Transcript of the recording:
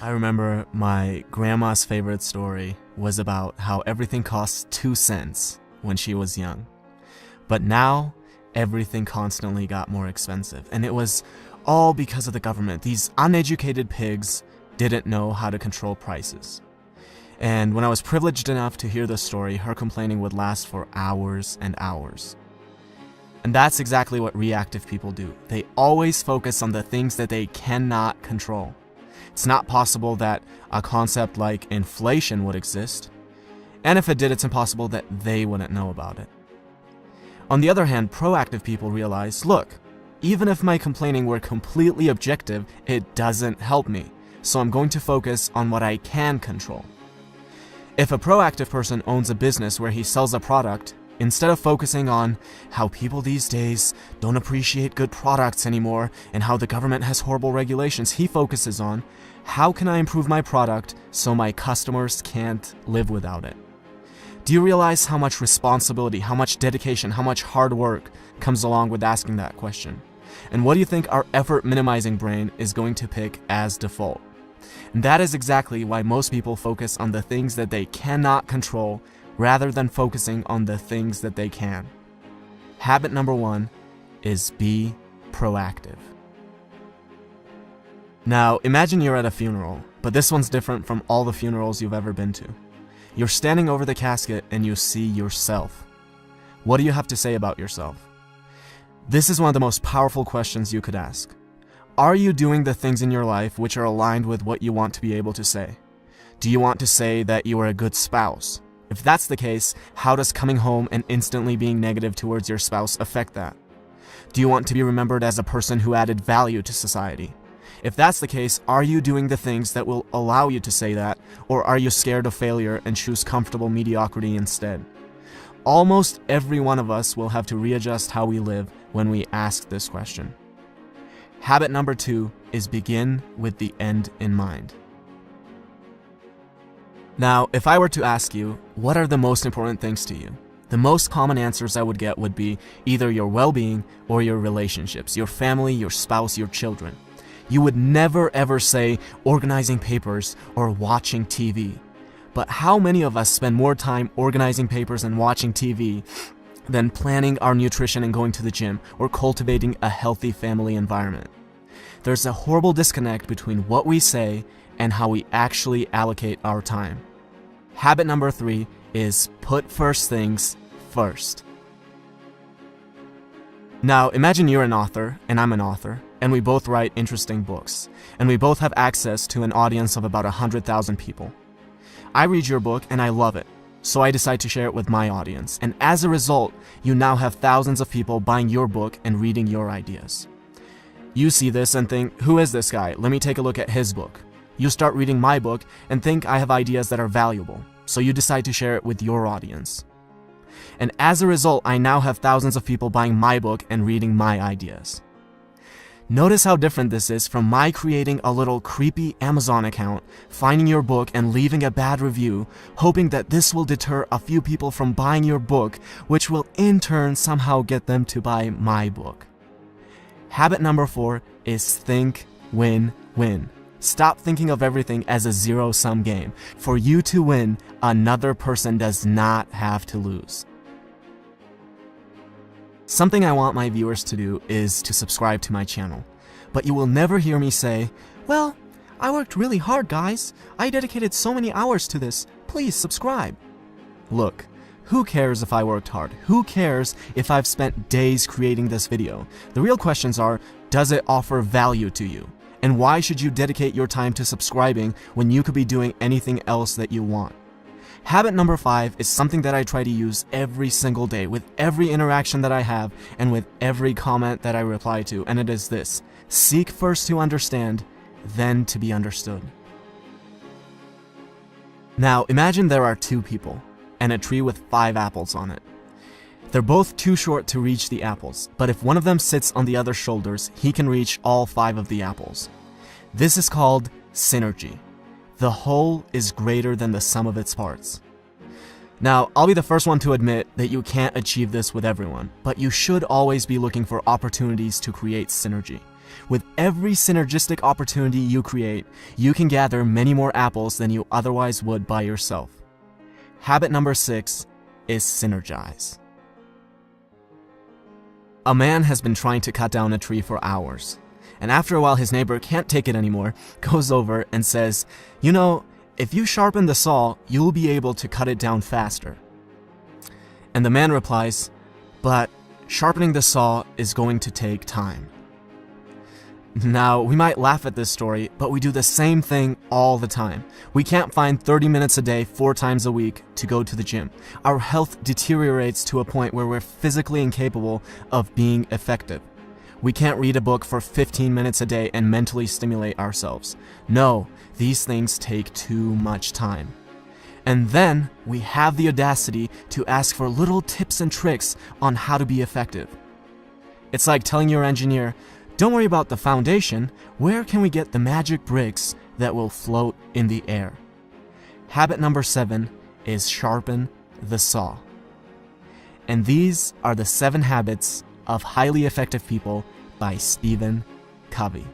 I remember my grandma's favorite story was about how everything cost 2 cents when she was young. But now, everything constantly got more expensive. And it was all because of the government. These uneducated pigs didn't know how to control prices. And when I was privileged enough to hear this story, her complaining would last for hours and hours. And that's exactly what reactive people do. They always focus on the things that they cannot control. It's not possible that a concept like inflation would exist, and if it did, it's impossible that they wouldn't know about it. On the other hand, proactive people realize, look, even if my complaining were completely objective, it doesn't help me, so I'm going to focus on what I can control. If a proactive person owns a business where he sells a product, instead of focusing on how people these days don't appreciate good products anymore and how the government has horrible regulations, he focuses on how can I improve my product so my customers can't live without it. Do you realize how much responsibility, how much dedication, how much hard work comes along with asking that question? And what do you think our effort minimizing brain is going to pick as default? And that is exactly why most people focus on the things that they cannot control rather than focusing on the things that they can. Habit number 1 is be proactive. Now, imagine you're at a funeral, but this one's different from all the funerals you've ever been to. You're standing over the casket and you see yourself. What do you have to say about yourself? This is one of the most powerful questions you could ask. Are you doing the things in your life which are aligned with what you want to be able to say? Do you want to say that you are a good spouse? If that's the case, how does coming home and instantly being negative towards your spouse affect that? Do you want to be remembered as a person who added value to society? If that's the case, are you doing the things that will allow you to say that, or are you scared of failure and choose comfortable mediocrity instead? Almost every one of us will have to readjust how we live when we ask this question. Habit number 2 is begin with the end in mind. Now, if I were to ask you, what are the most important things to you? The most common answers I would get would be either your well-being or your relationships, your family, your spouse, your children. You would never ever say organizing papers or watching TV. But how many of us spend more time organizing papers and watching TV than planning our nutrition and going to the gym or cultivating a healthy family environment? There's a horrible disconnect between what we say and how we actually allocate our time. Habit number 3 is put first things first. Now, imagine you're an author and I'm an author, and we both write interesting books, and we both have access to an audience of about 100,000 people. I read your book and I love it, so I decide to share it with my audience, and as a result, you now have thousands of people buying your book and reading your ideas. You see this and think, who is this guy? Let me take a look at his book. You start reading my book and think I have ideas that are valuable, so you decide to share it with your audience. And as a result, I now have thousands of people buying my book and reading my ideas. Notice how different this is from my creating a little creepy Amazon account, finding your book and leaving a bad review, hoping that this will deter a few people from buying your book, which will in turn somehow get them to buy my book. Habit number 4 is think win-win. Stop thinking of everything as a zero-sum game. For you to win, another person does not have to lose. Something I want my viewers to do is to subscribe to my channel. But you will never hear me say, well, I worked really hard, guys. I dedicated so many hours to this. Please subscribe. Look, who cares if I worked hard? Who cares if I've spent days creating this video? The real questions are, does it offer value to you? And why should you dedicate your time to subscribing when you could be doing anything else that you want? Habit number 5 is something that I try to use every single day with every interaction that I have and with every comment that I reply to, and it is this: seek first to understand, then to be understood. Now, imagine there are 2 people and a tree with 5 apples on it. They're both too short to reach the apples, but if one of them sits on the other's shoulders, he can reach all 5 of the apples. This is called synergy. The whole is greater than the sum of its parts. Now, I'll be the first one to admit that you can't achieve this with everyone, but you should always be looking for opportunities to create synergy. With every synergistic opportunity you create, you can gather many more apples than you otherwise would by yourself. Habit number 6 is synergize. A man has been trying to cut down a tree for hours, and after a while his neighbor can't take it anymore, goes over and says, "You know, if you sharpen the saw, you'll be able to cut it down faster." And the man replies, "But sharpening the saw is going to take time." Now, we might laugh at this story, but we do the same thing all the time. We can't find 30 minutes a day, 4 times a week, to go to the gym. Our health deteriorates to a point where we're physically incapable of being effective. We can't read a book for 15 minutes a day and mentally stimulate ourselves. No, these things take too much time. And then we have the audacity to ask for little tips and tricks on how to be effective. It's like telling your engineer, "Don't worry about the foundation, where can we get the magic bricks that will float in the air?" Habit number 7 is sharpen the saw. And these are the 7 habits of highly effective people by Stephen Covey.